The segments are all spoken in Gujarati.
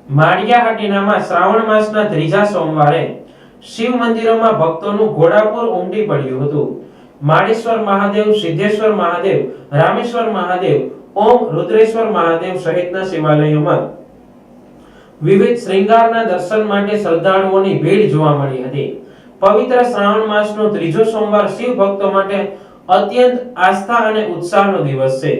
માળિયાહાટીનામાં શ્રાવણ માસના ત્રીજા સોમવારે શિવ મંદિરોમાં ભક્તોનું ઘોડાપુર ઉમટી પડ્યું હતું। માળેશ્વર મહાદેવ, સિદ્ધેશ્વર મહાદેવ, રામેશ્વર મહાદેવ, ઓમ રુદ્રેશ્વર મહાદેવ સહિતના શિવાલયોમાં વિવિધ શ્રૃંગારના દર્શન માટે શ્રદ્ધાળુઓની ભીડ જોવા મળી હતી। પવિત્ર શ્રાવણ માસનો ત્રીજો સોમવાર શિવ ભક્તો માટે અત્યંત આસ્થા અને ઉત્સાહનો દિવસ છે।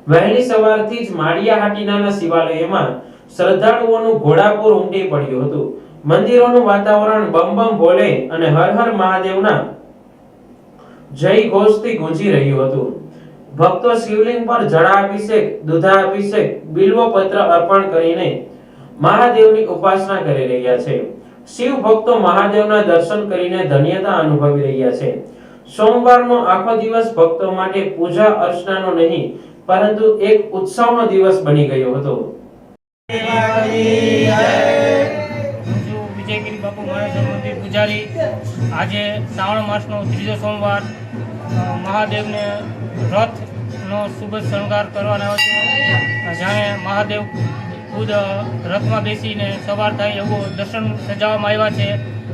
વહેલી સવારથી જ માળિયાહાટીના શિવાલયોમાં શ્રદ્ધાળુઓનું ઘોડાપુર ઉમટી પડ્યું હતું। મંદિરોનું વાતાવરણ બમ બમ ભોલે અને હર હર મહાદેવના જય ઘોષથી ગુંજી રહ્યું હતું। ભક્તો શિવલિંગ પર જળાભિષેક, દૂધાભિષેક, બિલ્વપત્ર અર્પણ કરીને મહાદેવની ઉપાસના કરી રહ્યા છે। શિવ ભક્તો મહાદેવના દર્શન કરીને ધન્યતા અનુભવી રહ્યા છે। સોમવારનો આખો દિવસ ભક્તો માટે પૂજા અર્ચનાનો નહીં પરંતુ એક ઉત્સવનો દિવસ બની ગયો હતો। વિજયગીરી બાપુ માણેશ્વર મંદિર પૂજારી। આજે શ્રાવણ માસનો ત્રીજો સોમવાર મહાદેવને રથનો શુભ શણગાર કરવાનો છે। જાણે મહાદેવ ખુદ રથમાં બેસીને સવાર થાય એવું દર્શન સજાવવામાં આવ્યા છે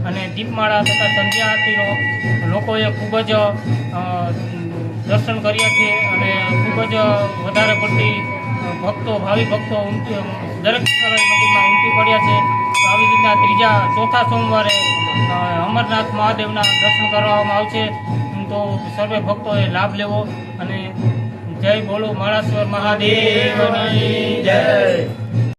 અને દીપમાળા તથા સંધ્યા આરતીનો લોકોએ ખૂબ જ દર્શન કર્યા છે અને ખૂબ જ વધારે પડતી ભાવિ ભક્તો દરેક મંદિરમાં ઉમટી પડ્યા છે। આવી રીતના ચોથા સોમવારે અમરનાથ મહાદેવના દર્શન કરવામાં આવશે તો સર્વે ભક્તોએ લાભ લેવો અને જય બોલો માળેશ્વર મહાદેવની જય।